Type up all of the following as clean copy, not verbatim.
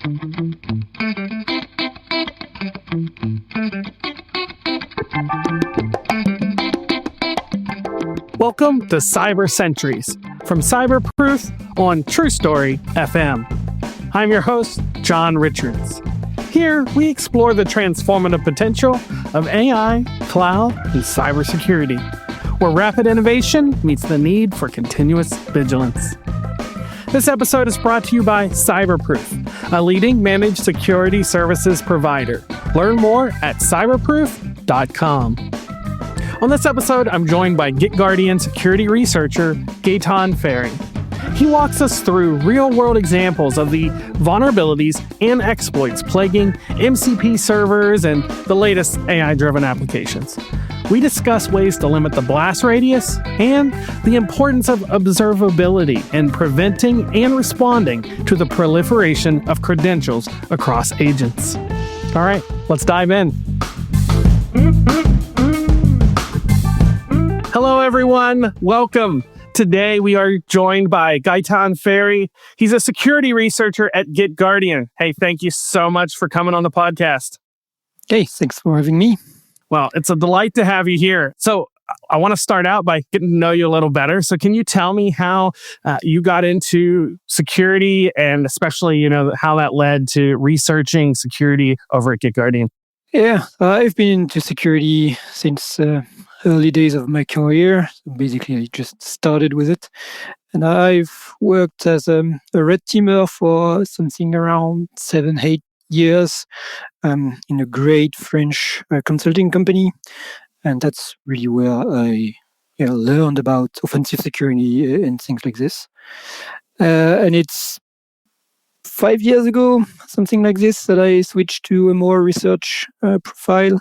Welcome to Cyber Sentries from Cyberproof on True Story FM. I'm your host, John Richards. Here, we explore the transformative potential of AI, cloud, and cybersecurity, where rapid innovation meets the need for continuous vigilance. This episode is brought to you by Cyberproof, a leading managed security services provider. Learn more at cyberproof.com. On this episode, I'm joined by GitGuardian security researcher Gaetan Ferry. He walks us through real-world examples of the vulnerabilities and exploits plaguing MCP servers and the latest AI-driven applications. We discuss ways to limit the blast radius and the importance of observability in preventing and responding to the proliferation of credentials across agents. All right, let's dive in. Hello, everyone. Welcome. Today, we are joined by Gaetan Ferry. He's a security researcher at GitGuardian. Hey, thank you so much for coming on the podcast. Hey, thanks for having me. Well, it's a delight to have you here. So I want to start out by getting to know you a little better. So can you tell me how you got into security and especially, how that led to researching security over at GitGuardian? Yeah, I've been into security since early days of my career. Basically, I just started with it. And I've worked as a red teamer for something around 7-8 years in a great French consulting company. And that's really where I learned about offensive security and things like this. And it's 5 years ago, something like this, that I switched to a more research profile.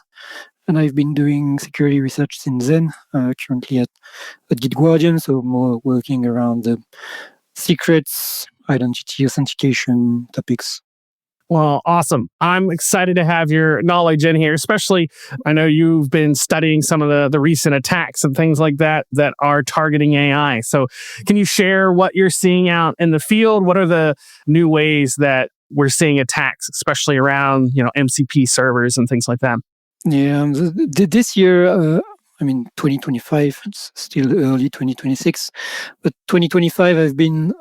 And I've been doing security research since then, currently at GitGuardian, so more working around the secrets, identity authentication topics. Well, awesome. I'm excited to have your knowledge in here, especially I know you've been studying some of the recent attacks and things like that are targeting AI. So can you share what you're seeing out in the field? What are the new ways that we're seeing attacks, especially around, MCP servers and things like that? Yeah, this year, 2025, it's still early 2026, but 2025 has been,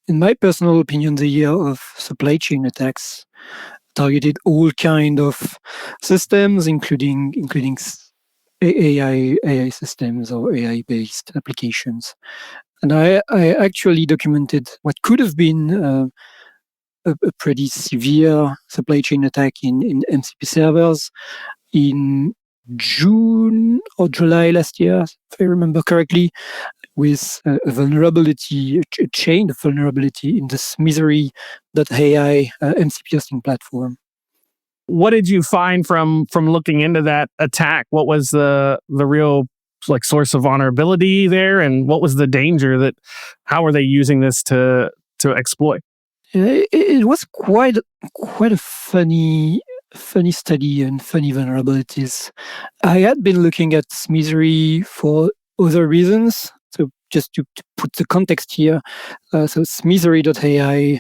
in my personal opinion, the year of supply chain attacks, targeted all kind of systems, including AI systems or AI-based applications. And I actually documented what could have been a pretty severe supply chain attack in MCP servers in June or July last year, if I remember correctly, with a vulnerability, a chain of vulnerability in the smithery.ai MCP hosting platform. What did you find from looking into that attack? What was the real source of vulnerability there, and what was the danger how are they using this to exploit? It was quite a funny study and funny vulnerabilities. I had been looking at Smithery for other reasons. So just to put the context here, so smithery.ai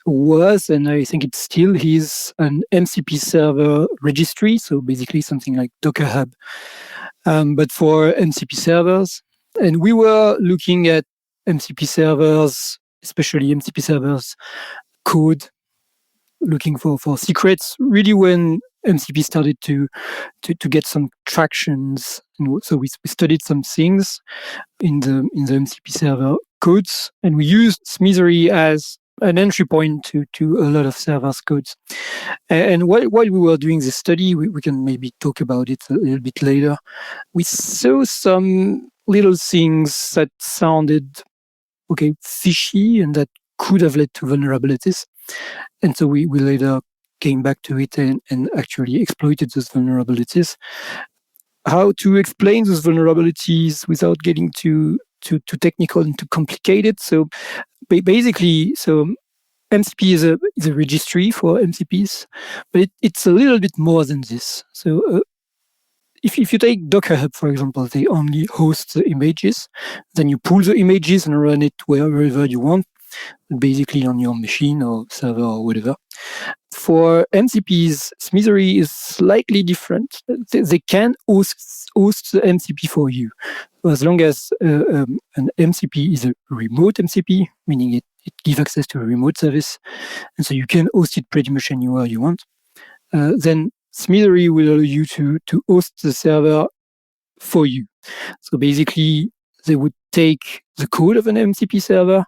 was, and I think it still is, an MCP server registry. So basically something like Docker Hub, but for MCP servers. And we were looking at MCP servers, especially MCP servers code, looking for secrets, really when MCP started to get some tractions. And so we studied some things in the MCP server codes, and we used Smithery as an entry point to a lot of servers codes. And while we were doing this study, we can maybe talk about it a little bit later. We saw some little things that sounded fishy and that could have led to vulnerabilities. And so we later came back to it and actually exploited those vulnerabilities. How to explain those vulnerabilities without getting too technical and too complicated? So basically, MCP is a registry for MCPs, but it's a little bit more than this. So if you take Docker Hub, for example, they only host the images. Then you pull the images and run it wherever you want. basically on your machine or server or whatever. For MCPs, Smithery is slightly different. They can host the MCP for you, as long as an MCP is a remote MCP, meaning it gives access to a remote service, and so you can host it pretty much anywhere you want. Then Smithery will allow you to host the server for you. So basically, they would take the code of an MCP server,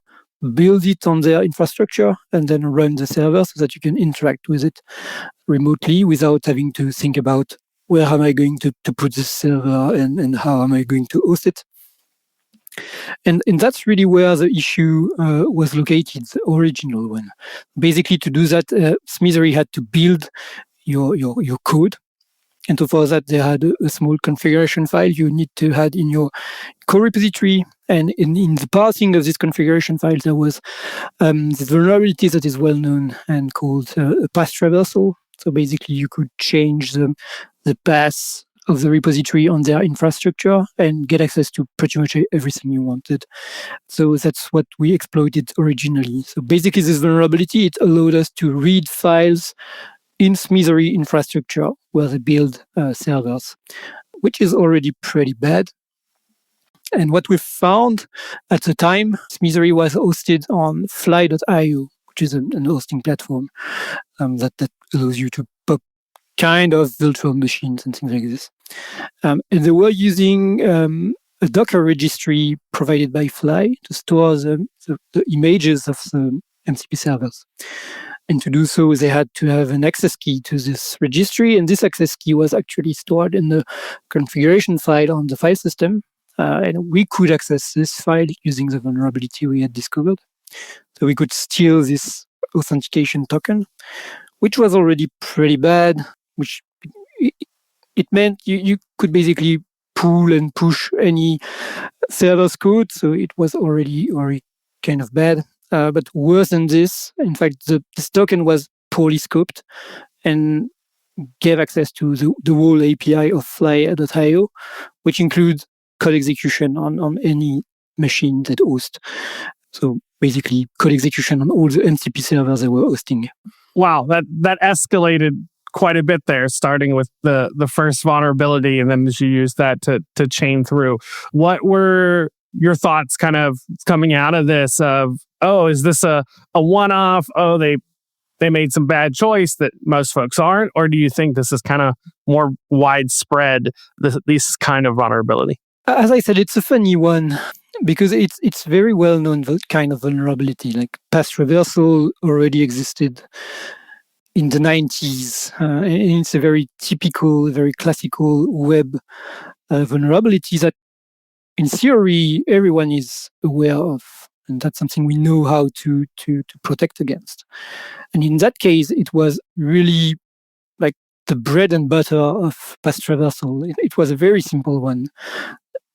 build it on their infrastructure, and then run the server so that you can interact with it remotely without having to think about where am I going to put this server and how am I going to host it. And that's really where the issue was located, the original one. Basically, to do that, Smithery had to build your code. And so for that, they had a small configuration file you need to add in your core repository. And in the parsing of this configuration file, there was this vulnerability that is well known and called a path traversal. So basically, you could change the path of the repository on their infrastructure and get access to pretty much everything you wanted. So that's what we exploited originally. So basically, this vulnerability, it allowed us to read files in Smithery infrastructure where they build servers, which is already pretty bad. And what we found at the time, Smithery was hosted on fly.io, which is an hosting platform that allows you to pop kind of virtual machines and things like this. And they were using a Docker registry provided by Fly to store the images of the MCP servers. And to do so, they had to have an access key to this registry. And this access key was actually stored in the configuration file on the file system. And we could access this file using the vulnerability we had discovered. So we could steal this authentication token, which was already pretty bad, which it meant you could basically pull and push any server's code. So it was already kind of bad. But worse than this, in fact, this token was poorly scoped and gave access to the whole API of fly.io, which includes code execution on any machine that hosts. So basically, code execution on all the MCP servers they were hosting. Wow, that escalated quite a bit there, starting with the first vulnerability, and then you used that to chain through. What were your thoughts kind of coming out of this of, oh, is this a one-off? Oh, they made some bad choice that most folks aren't? Or do you think this is kind of more widespread, this kind of vulnerability? As I said, it's a funny one because it's very well-known kind of vulnerability. Like path traversal already existed in the 90s. And it's a very typical, very classical web vulnerability that in theory, everyone is aware of. And that's something we know how to protect against. And in that case, it was really like the bread and butter of path traversal. It was a very simple one.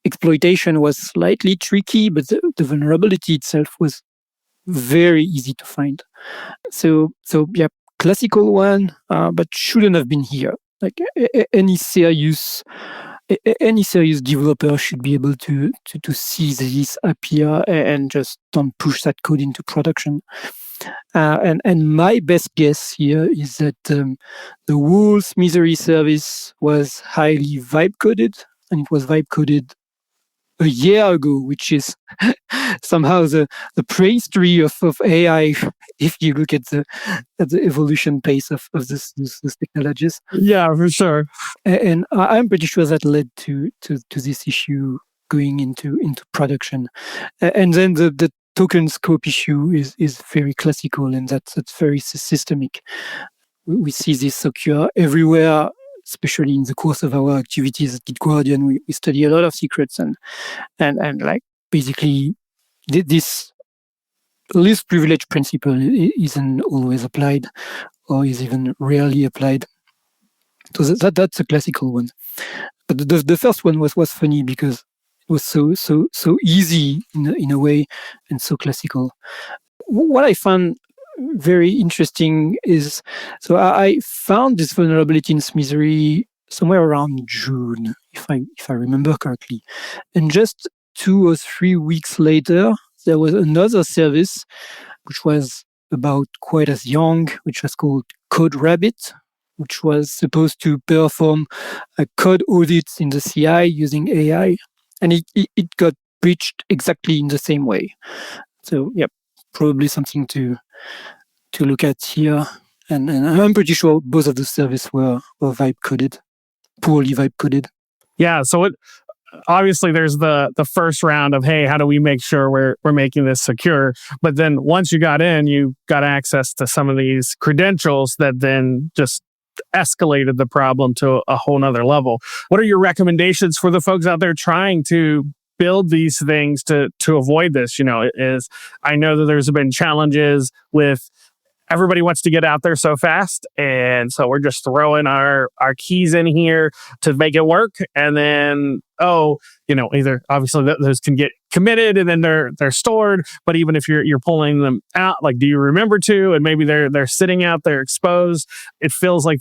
Exploitation was slightly tricky, but the vulnerability itself was very easy to find. So yeah, classical one, but shouldn't have been here. Like any serious developer should be able to see this appear and just don't push that code into production. And my best guess here is that the whole Smithery service was highly vibe coded, and it was vibe coded a year ago, which is somehow the prehistory of AI. If you look at the evolution pace of these technologies, yeah, for sure. And I'm pretty sure that led to this issue going into production. And then the token scope issue is very classical, and that's very systemic. We see this occur everywhere, especially in the course of our activities at GitGuardian. We study a lot of secrets and like basically this least privilege principle isn't always applied or is even rarely applied. So that's a classical one. But the first one was funny because it was so easy in a way and so classical. What I found very interesting is, so I found this vulnerability in Smithery somewhere around June, if I remember correctly. And just 2 or 3 weeks later, there was another service which was about quite as young, which was called Code Rabbit, which was supposed to perform a code audits in the CI using AI. And it got breached exactly in the same way. So, yeah, probably something to look at here. And I'm pretty sure both of the services were vibe coded, poorly vibe coded. Yeah, so obviously there's the first round of, hey, how do we make sure we're making this secure? But then once you got in, you got access to some of these credentials that then just escalated the problem to a whole nother level. What are your recommendations for the folks out there trying to build these things to avoid this? I know that there's been challenges with everybody wants to get out there so fast. And so we're just throwing our keys in here to make it work. And then, either obviously those can get committed and then they're stored. But even if you're pulling them out, like, do you remember to? And maybe they're sitting out there exposed. It feels like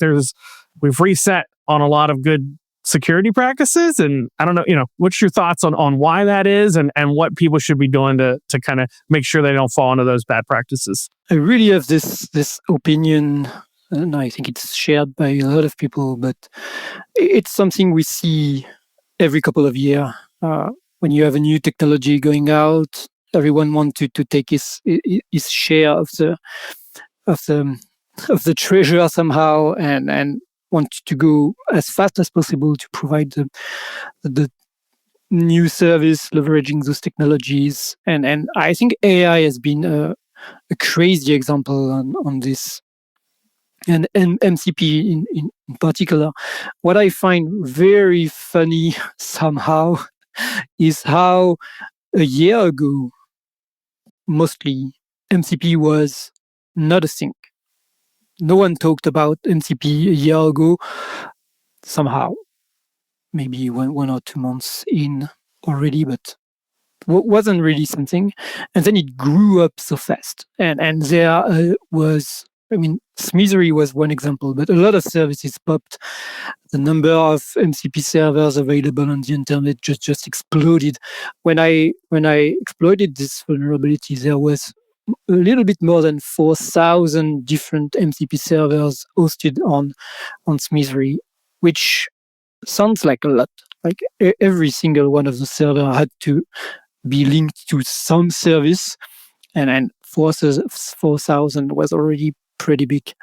we've reset on a lot of good security practices. And I don't know, what's your thoughts on why that is and what people should be doing to kind of make sure they don't fall into those bad practices? I really have this opinion, and I think it's shared by a lot of people, but it's something we see every couple of years. When you have a new technology going out, everyone wants to take his share of the treasure somehow, and want to go as fast as possible to provide the new service leveraging those technologies. And I think AI has been a crazy example on this, and MCP in particular. What I find very funny somehow is how a year ago, mostly, MCP was not a thing. No one talked about MCP a year ago. Somehow, maybe 1 or 2 months in already, but wasn't really something. And then it grew up so fast. And there was, Smithery was one example, but a lot of services popped. The number of MCP servers available on the internet just exploded. When I exploited this vulnerability, there was a little bit more than 4,000 different MCP servers hosted on Smithery, which sounds like a lot. Like every single one of the servers had to be linked to some service, and 4,000 was already pretty big.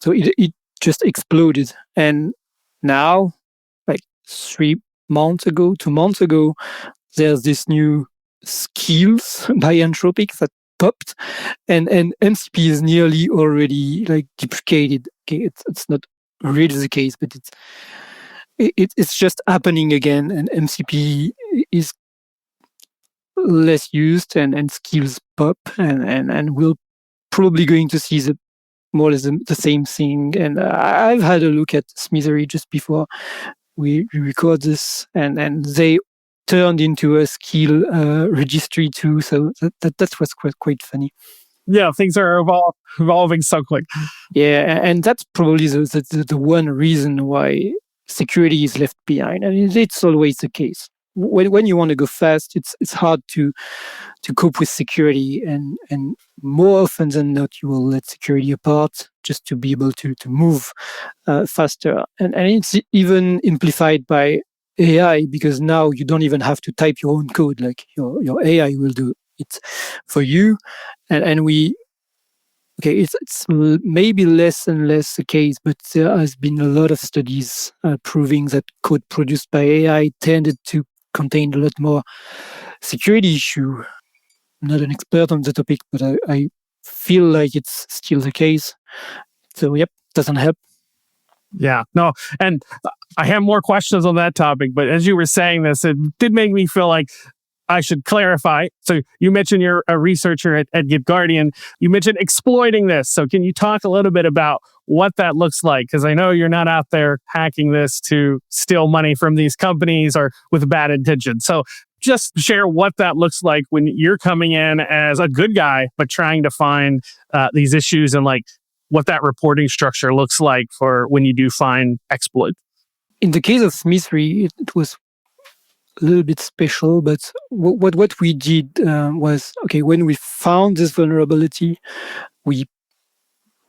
So it just exploded. And now, like 2 months ago, there's this new skills by Anthropic that popped, and MCP is nearly already like deprecated. Okay, it's not really the case, but it's just happening again, and MCP is less used, and skills pop, and we're probably going to see more or less the same thing. And I've had a look at Smithery just before we record this, and they turned into a skill registry too. So that was quite funny. Yeah, things are evolving so quick. Yeah, and that's probably the one reason why security is left behind. And it's always the case. When you want to go fast, it's hard to cope with security, and more often than not, you will let security apart just to be able to move faster. And it's even amplified by AI, because now you don't even have to type your own code. Like your AI will do it for you. And it's maybe less and less the case, but there has been a lot of studies proving that code produced by AI tended to contain a lot more security issue. I'm not an expert on the topic, but I feel like it's still the case. So, yep, doesn't help. Yeah, no, and I have more questions on that topic, but as you were saying this, it did make me feel like I should clarify. So you mentioned you're a researcher at GitGuardian. You mentioned exploiting this. So can you talk a little bit about what that looks like? Because I know you're not out there hacking this to steal money from these companies or with bad intentions. So just share what that looks like when you're coming in as a good guy, but trying to find these issues, and like what that reporting structure looks like for when you do find exploits. In the case of Smithery, it was a little bit special, but what we did was, okay, when we found this vulnerability, we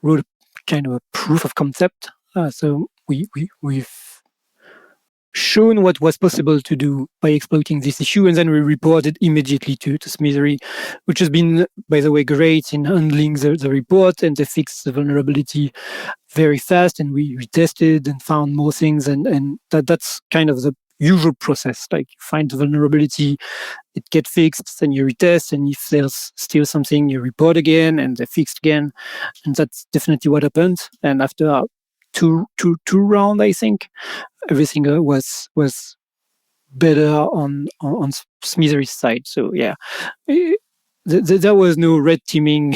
wrote kind of a proof of concept. So we've shown what was possible to do by exploiting this issue, and then we reported immediately to Smithery, which has been, by the way, great in handling the report, and they fixed the vulnerability very fast, and we retested and found more things, and that's kind of the usual process. Like, you find the vulnerability, it gets fixed, then you retest, and if there's still something, you report again, and they fixed again, and that's definitely what happened. And after two rounds, I think, everything was better on Smithery's side. So yeah, there was no red teaming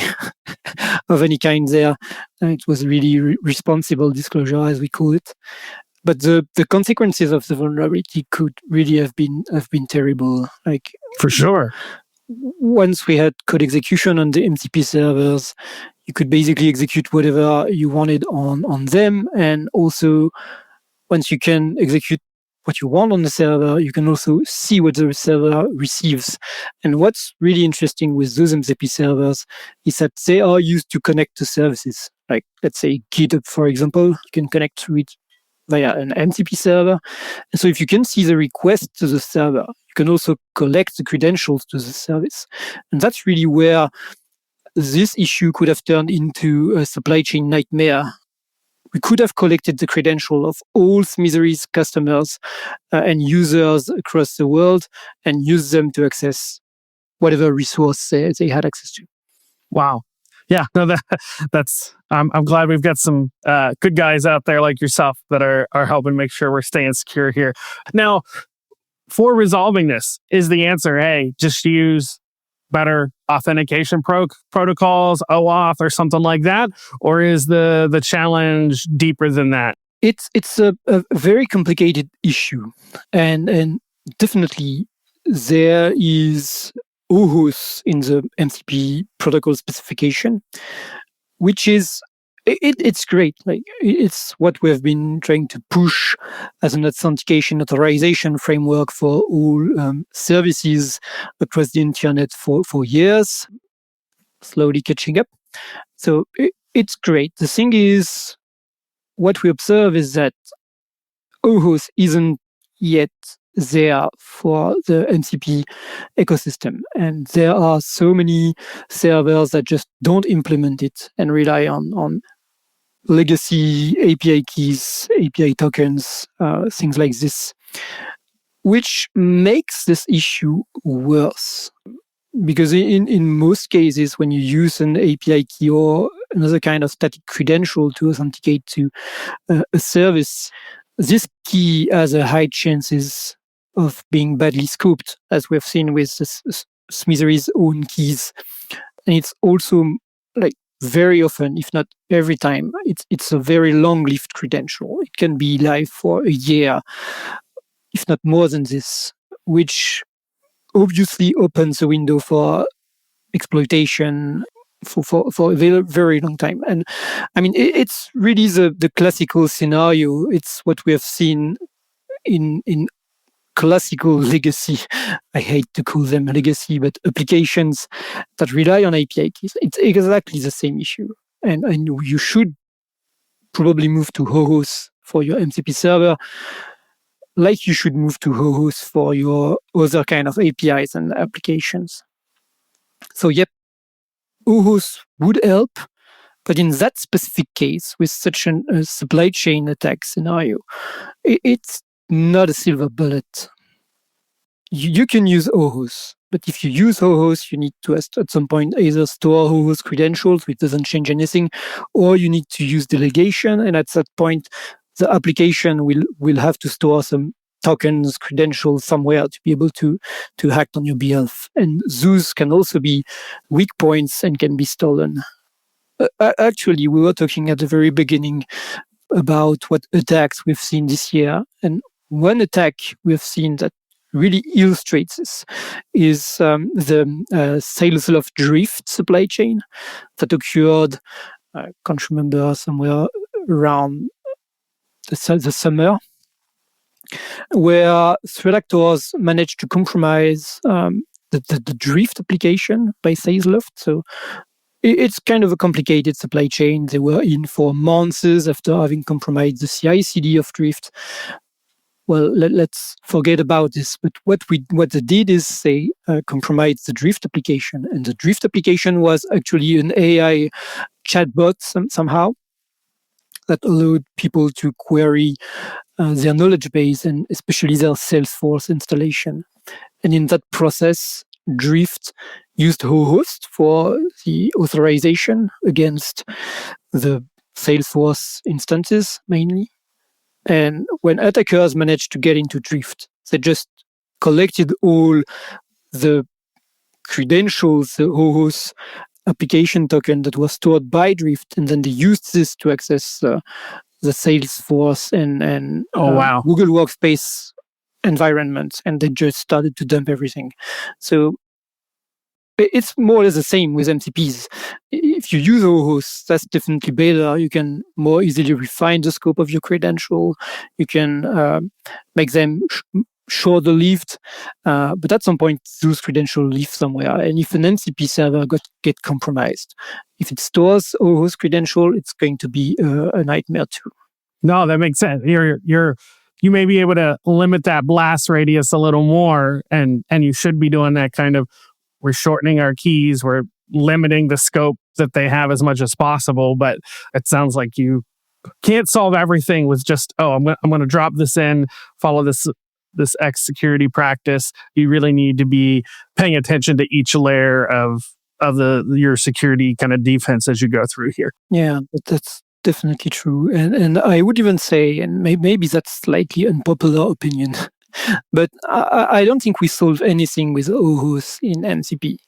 of any kind there. It was really responsible disclosure, as we call it. But the consequences of the vulnerability could really have been terrible. Like, For sure. once we had code execution on the MCP servers, you could basically execute whatever you wanted on them. And also, once you can execute what you want on the server, you can also see what the server receives. And what's really interesting with those MCP servers is that they are used to connect to services. Like, let's say GitHub, for example, you can connect with via an MCP server. And so if you can see the request to the server, you can also collect the credentials to the service. And that's really where this issue could have turned into a supply chain nightmare. We could have collected the credential of all Smithery's customers and users across the world and used them to access whatever resource they had access to. Wow. Yeah, no, that's. I'm glad we've got some good guys out there like yourself that are helping make sure we're staying secure here. Now, for resolving this, is the answer, hey, just use better authentication protocols, OAuth, or something like that, or is the challenge deeper than that? It's a very complicated issue, and definitely there is OAuth in the MCP protocol specification, which is it's great. Like, it's what we have been trying to push as an authentication authorization framework for all services across the internet for years, slowly catching up. So it's great. The thing is, what we observe is that OAuth isn't yet there for the MCP ecosystem. And there are so many servers that just don't implement it and rely on legacy API keys, API tokens, things like this, which makes this issue worse. Because in most cases, when you use an API key or another kind of static credential to authenticate to a service, this key has a high chances of being badly scoped, as we've seen with Smithery's own keys. And it's also, like, very often, if not every time, it's a very long-lived credential. It can be live for a year, if not more than this, which obviously opens a window for exploitation for a very, very long time. And I mean, it's really the classical scenario. It's what we have seen in classical legacy. I hate to call them legacy, but applications that rely on API keys. It's exactly the same issue. And you should probably move to OAuth for your MCP server, like you should move to OAuth for your other kind of APIs and applications. So yep, OAuth would help, but in that specific case, with such a supply chain attack scenario, it's not a silver bullet. You can use OAuth, but if you use OAuth, you need to at some point either store OAuth credentials, which doesn't change anything, or you need to use delegation, and at that point, the application will have to store some tokens, credentials somewhere to be able to act on your behalf. And those can also be weak points and can be stolen. Actually, we were talking at the very beginning about what attacks we've seen this year. And one attack we've seen that really illustrates this is the sales of drift supply chain that occurred, I can't remember, somewhere around the summer. where threat actors managed to compromise the drift application by Salesloft. So it's kind of a complicated supply chain. They were in for months after having compromised the CI/CD of Drift. Well, let's forget about this. But what they did is they compromised the Drift application, and the Drift application was actually an AI chatbot somehow that allowed people to query their knowledge base and especially their Salesforce installation. And in that process, Drift used host for the authorization against the Salesforce instances mainly. And when attackers managed to get into Drift, they just collected all the credentials, the host application token that was stored by Drift, and then they used this to access the Salesforce and Google Workspace environments, and they just started to dump everything. So it's more or less the same with MCPs. If you use hosts, that's definitely better. You can more easily refine the scope of your credential. You can make them shorter-lived, but at some point, those credentials live somewhere. And if an MCP server get compromised, if it stores a host credential, it's going to be a nightmare too. No, that makes sense. You may be able to limit that blast radius a little more, and you should be doing that kind of. We're shortening our keys. We're limiting the scope that they have as much as possible. But it sounds like you can't solve everything with just, I'm going to drop this in, follow this X security practice. You really need to be paying attention to each layer of your security kind of defense as you go through here. Yeah, that's definitely true. And I would even say, and maybe that's slightly unpopular opinion, but I don't think we solve anything with OHOS in MCP.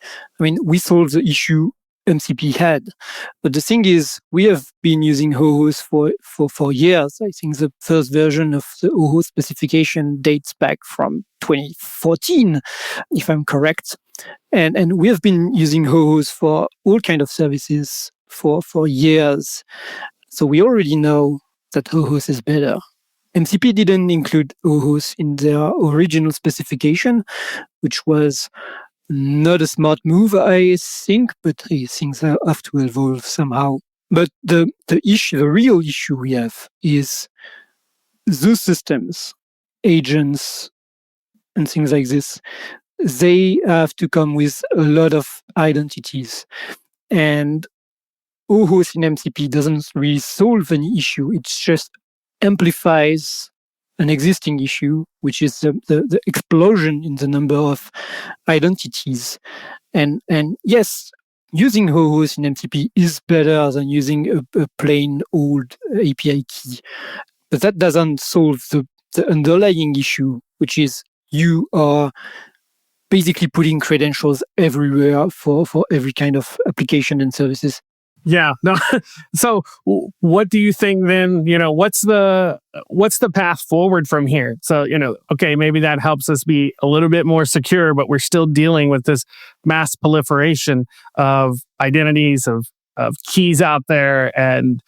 I mean, we solved the issue MCP had. But the thing is, we have been using OHOS for years. I think the first version of the OHOS specification dates back from 2014, if I'm correct. And we have been using OHOS for all kinds of services for years. So we already know that OHOS is better. MCP didn't include OHOS in their original specification, which was not a smart move, I think, but things have to evolve somehow. But the real issue we have is those systems, agents, and things like this, they have to come with a lot of identities. And OHOS in MCP doesn't really solve any issue. It just amplifies an existing issue, which is the explosion in the number of identities. And yes, using OHOS in MCP is better than using a plain old API key. But that doesn't solve the underlying issue, which is you are basically putting credentials everywhere for every kind of application and services. Yeah. No. So what do you think then, what's the path forward from here? So, okay, maybe that helps us be a little bit more secure, but we're still dealing with this mass proliferation of identities, of keys out there. And,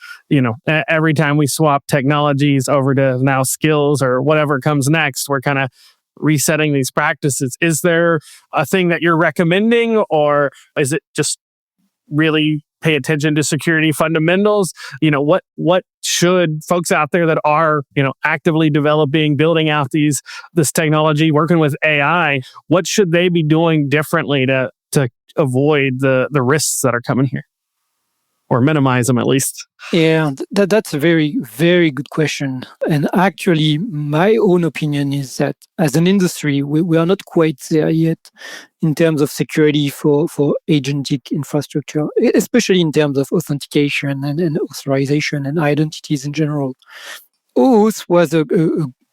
every time we swap technologies over to now skills or whatever comes next, we're kind of resetting these practices. Is there a thing that you're recommending, or is it just really pay attention to security fundamentals? What should folks out there that are, actively developing, building out this technology, working with AI, what should they be doing differently to avoid the risks that are coming here? Or minimize them at least? Yeah, that's a very, very good question. And actually, my own opinion is that as an industry, we are not quite there yet in terms of security for agentic infrastructure, especially in terms of authentication and authorization and identities in general. OAuth was a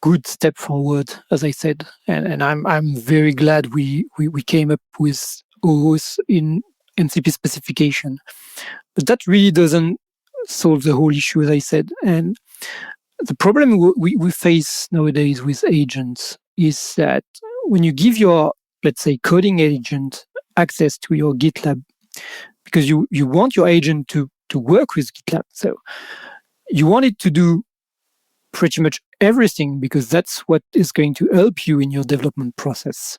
good step forward, as I said, and I'm very glad we came up with OAuth in MCP specification. But that really doesn't solve the whole issue, as I said. And the problem we face nowadays with agents is that when you give your, let's say, coding agent access to your GitLab, because you want your agent to work with GitLab, so you want it to do pretty much everything, because that's what is going to help you in your development process.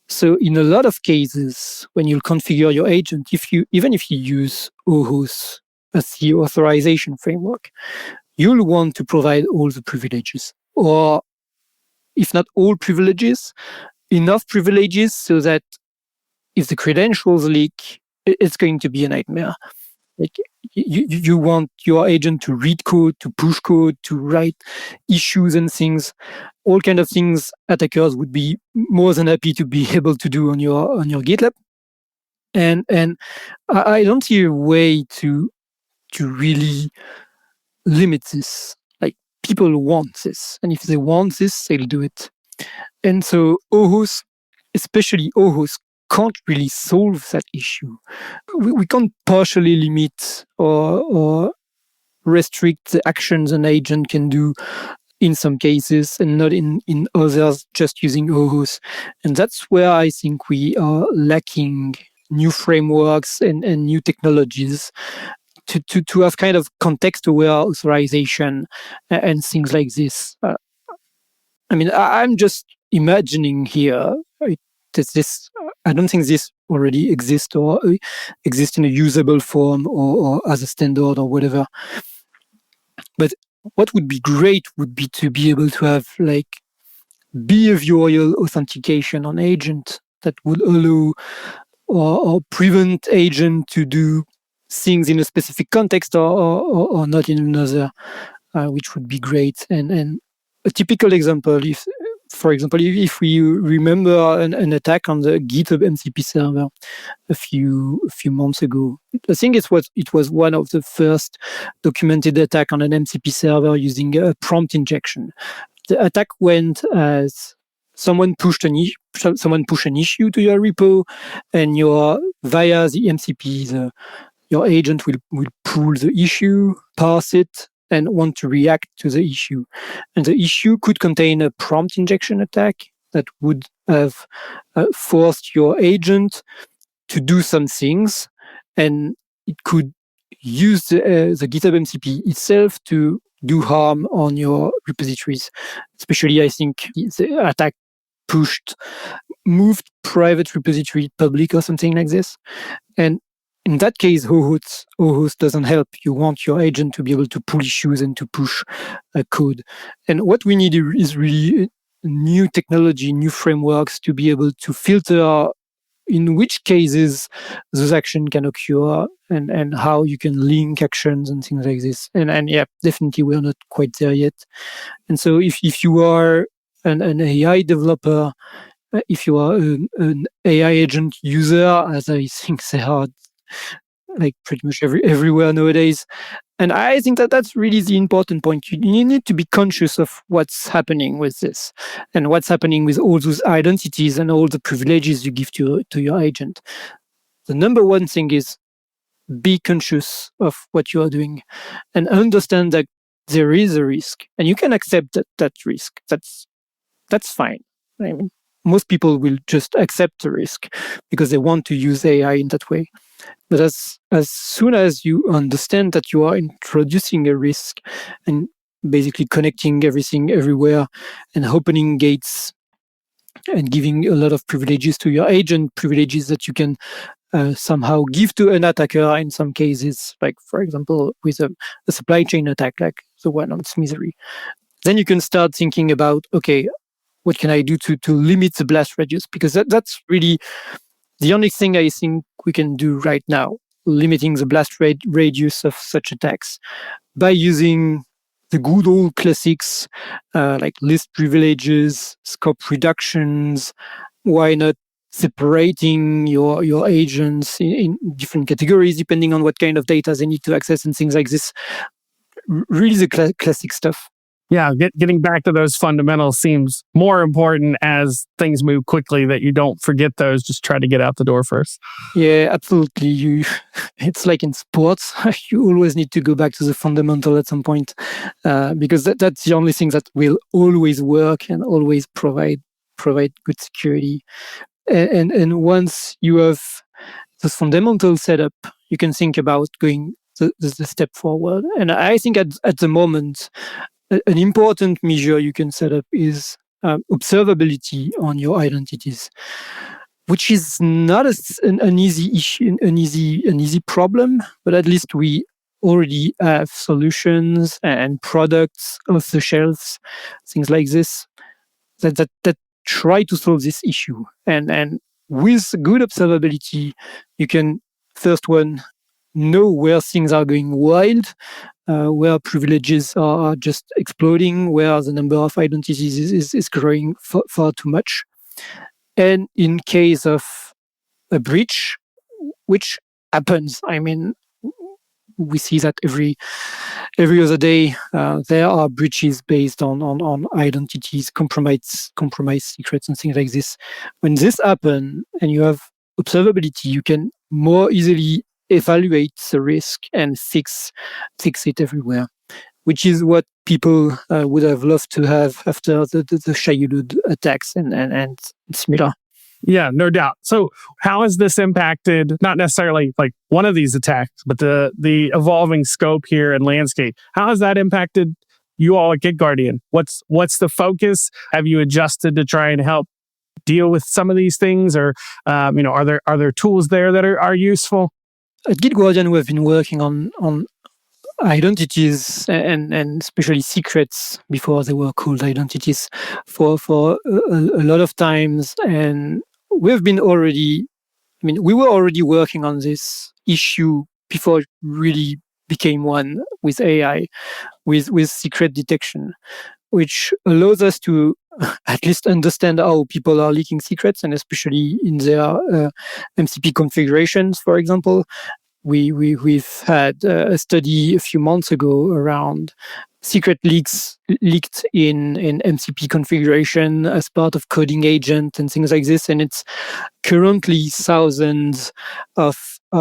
So in a lot of cases, when you'll configure your agent, even if you use OAuth as the authorization framework, you'll want to provide all the privileges, or if not all privileges, enough privileges so that if the credentials leak, it's going to be a nightmare. Like you want your agent to read code, to push code, to write issues and things, all kind of things attackers would be more than happy to be able to do on your GitLab. And I don't see a way to really limit this. Like, people want this, and if they want this, they'll do it. And so OAuth, especially OAuth, can't really solve that issue. We can't partially limit or restrict the actions an agent can do in some cases and not in others, just using OAuth. And that's where I think we are lacking new frameworks and new technologies to have kind of context-aware authorization and things like this. I mean, I'm just imagining here. I don't think this already exists or exists in a usable form or as a standard or whatever. But what would be great would be to be able to have like behavioral authentication on agent that would allow or prevent agent to do things in a specific context or not in another, which would be great. And a typical example, for example, if we remember an attack on the GitHub MCP server a few months ago, I think it was one of the first documented attack on an MCP server using a prompt injection. The attack went as someone pushed an issue to your repo, and via the MCP, your agent will pull the issue, parse it, and want to react to the issue. And the issue could contain a prompt injection attack that would have forced your agent to do some things, and it could use the GitHub MCP itself to do harm on your repositories. Especially, I think the attack moved private repository public or something like this. And in that case, OAuth doesn't help. You want your agent to be able to pull issues and to push code. And what we need is really new technology, new frameworks to be able to filter in which cases those actions can occur and how you can link actions and things like this. And yeah, definitely we're not quite there yet. And so if you are an AI developer, if you are an AI agent user, as I think they are like pretty much everywhere nowadays. And I think that's really the important point. You need to be conscious of what's happening with this and what's happening with all those identities and all the privileges you give to your agent. The number one thing is be conscious of what you are doing and understand that there is a risk, and you can accept that risk. That's fine. I mean, most people will just accept the risk because they want to use AI in that way. But as soon as you understand that you are introducing a risk and basically connecting everything everywhere and opening gates and giving a lot of privileges to your agent, privileges that you can somehow give to an attacker in some cases, like, for example, with a supply chain attack like the one on Smithery, then you can start thinking about, okay, what can I do to limit the blast radius? Because that's really the only thing I think we can do right now, limiting the blast radius of such attacks by using the good old classics like list privileges, scope reductions. Why not separating your agents in different categories depending on what kind of data they need to access and things like this? Really the classic stuff. Yeah, getting back to those fundamentals seems more important as things move quickly, that you don't forget those. Just try to get out the door first. Yeah, absolutely. It's like in sports. You always need to go back to the fundamental at some point because that's the only thing that will always work and always provide good security. And once you have the fundamental setup, you can think about going the step forward. And I think at the moment, an important measure you can set up is observability on your identities, which is not an easy issue, an easy problem, but at least we already have solutions and products off the shelves, things like this, that try to solve this issue. And with good observability, you can first know where things are going wild, where privileges are just exploding, where the number of identities is growing far too much. And in case of a breach, which happens, I mean, we see that every other day there are breaches based on identities, compromised secrets, and things like this. When this happens and you have observability, you can more easily evaluate the risk and fix it everywhere, which is what people would have loved to have after the Shayulud attacks and similar. Yeah, no doubt. So how has this impacted, not necessarily like one of these attacks, but the evolving scope here and landscape? How has that impacted you all at GitGuardian? What's the focus? Have you adjusted to try and help deal with some of these things? Or, are there tools there that are useful? At GitGuardian, we've been working on identities and especially secrets before they were called identities for a lot of times. And we were already working on this issue before it really became one with AI, with secret detection, which allows us to at least understand how people are leaking secrets, and especially in their MCP configurations, for example. We've had a study a few months ago around secret leaks leaked in MCP configuration as part of coding agent and things like this, and it's currently thousands of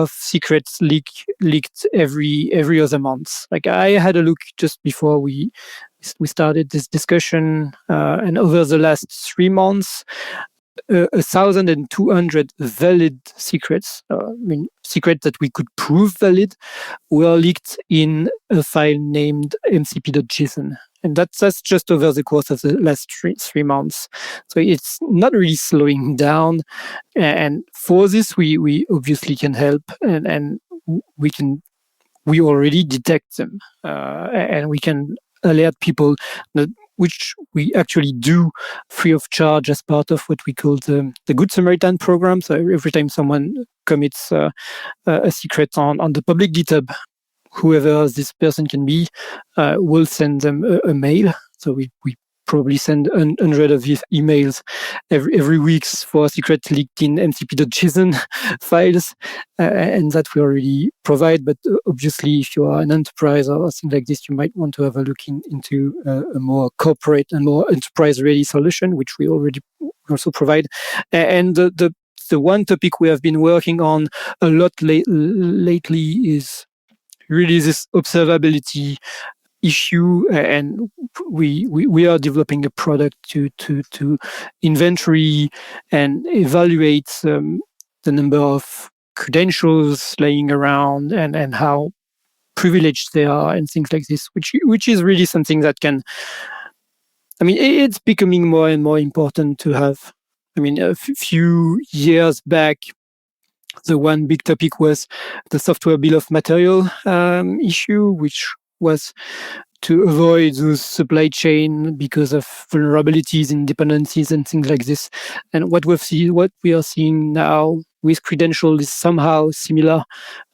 secrets leaked every other month. Like, I had a look just before we started this discussion, and over the last 3 months, 1,200 valid secrets, secrets that we could prove valid, were leaked in a file named mcp.json. And that's just over the course of the last three months. So it's not really slowing down. And for this, we obviously can help, and we already detect them, and we can alert people, which we actually do free of charge as part of what we call the Good Samaritan program. So every time someone commits a secret on the public GitHub, whoever this person can be, will send them a mail. So we probably send 100 of these emails every week for secret leaked in mcp.json files, and that we already provide. But obviously, if you are an enterprise or something like this, you might want to have a look into a more corporate and more enterprise-ready solution, which we already also provide. And the one topic we have been working on a lot lately is really this observability issue, and we are developing a product to inventory and evaluate the number of credentials laying around and how privileged they are and things like this, which is really something that can, it's becoming more and more important to have. A few years back, the one big topic was the software bill of material issue, which was to avoid those supply chain because of vulnerabilities and dependencies and things like this. And what we are seeing now with credentials is somehow similar.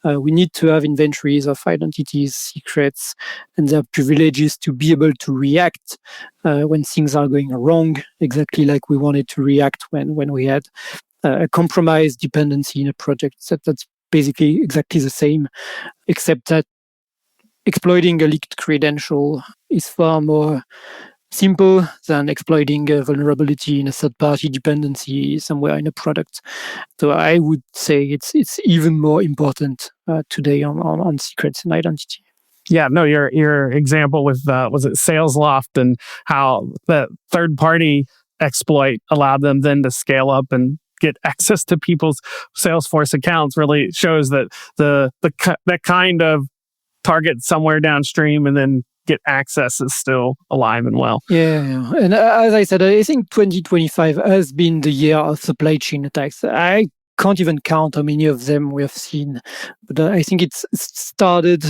We need to have inventories of identities, secrets, and their privileges to be able to react when things are going wrong, exactly like we wanted to react when we had a compromised dependency in a project. That's basically exactly the same, except that exploiting a leaked credential is far more simple than exploiting a vulnerability in a third-party dependency somewhere in a product. So I would say it's even more important today on secrets and identity. Yeah, no, your example with was it SalesLoft and how the third-party exploit allowed them then to scale up and get access to people's Salesforce accounts really shows that that kind of target somewhere downstream and then get access is still alive and well. Yeah. And as I said, I think 2025 has been the year of supply chain attacks. I can't even count how many of them we have seen. But I think it started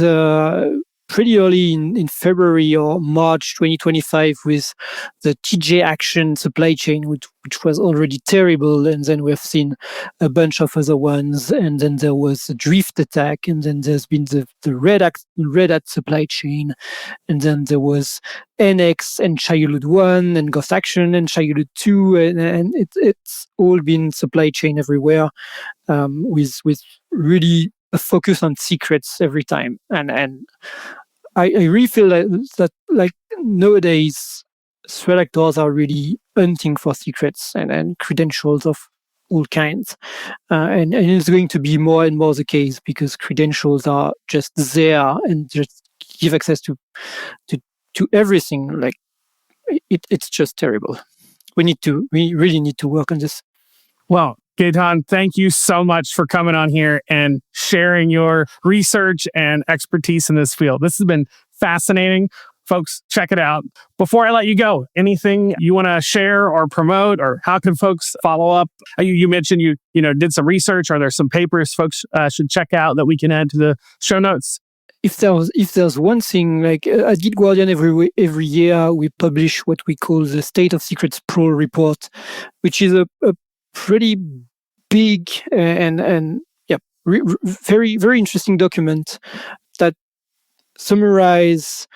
pretty early in February or March 2025 with the TJ Action supply chain, which was already terrible. And then we have seen a bunch of other ones. And then there was a Drift attack. And then there's been the Red Hat supply chain. And then there was NX and Childhood 1 and Ghost Action and Childhood 2. And it's all been supply chain everywhere, with really a focus on secrets every time. And I really feel that nowadays threat actors are really hunting for secrets and credentials of all kinds. And it's going to be more and more the case because credentials are just there and just give access to everything. Like it's just terrible. We really need to work on this. Well, Gaetan, thank you so much for coming on here and sharing your research and expertise in this field. This has been fascinating. Folks, check it out. Before I let you go, anything you want to share or promote, or how can folks follow up? You mentioned you did some research. Are there some papers folks should check out that we can add to the show notes? If there's one thing, like at GitGuardian every year, we publish what we call the State of Secrets Sprawl report, which is a pretty big and very, very interesting document that summarize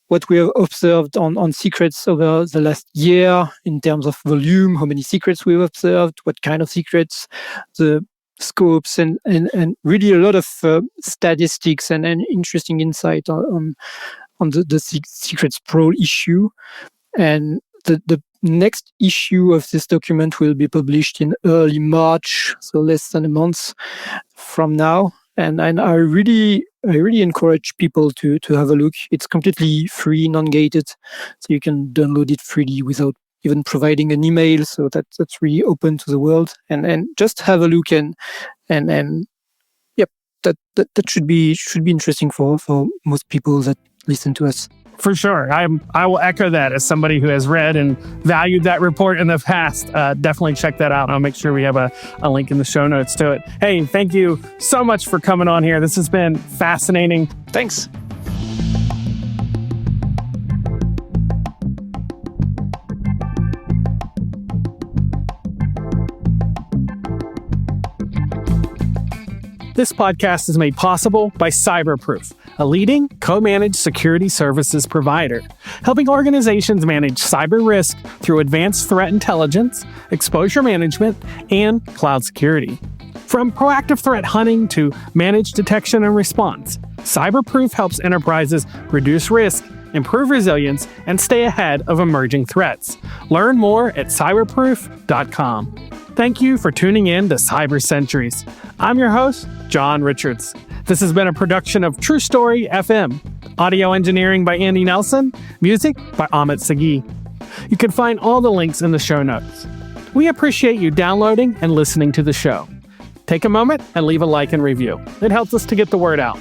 what we have observed on secrets over the last year in terms of volume, how many secrets we've observed, what kind of secrets, the scopes, and really a lot of statistics and interesting insight on the secret sprawl issue. And the next issue of this document will be published in early March, so less than a month from now. And I really encourage people to have a look. It's completely free, non-gated, so you can download it freely without even providing an email. So that's really open to the world. And just have a look and that should be interesting for most people that listen to us. For sure. I will echo that as somebody who has read and valued that report in the past. Definitely check that out. I'll make sure we have a link in the show notes to it. Hey, thank you so much for coming on here. This has been fascinating. Thanks. This podcast is made possible by Cyberproof, a leading co-managed security services provider, helping organizations manage cyber risk through advanced threat intelligence, exposure management, and cloud security. From proactive threat hunting to managed detection and response, Cyberproof helps enterprises reduce risk, improve resilience, and stay ahead of emerging threats. Learn more at cyberproof.com. Thank you for tuning in to Cyber Sentries. I'm your host, John Richards. This has been a production of True Story FM. Audio engineering by Andy Nelson. Music by Amit Sagi. You can find all the links in the show notes. We appreciate you downloading and listening to the show. Take a moment and leave a like and review. It helps us to get the word out.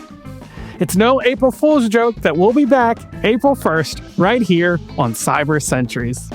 It's no April Fool's joke that we'll be back April 1st right here on Cyber Sentries.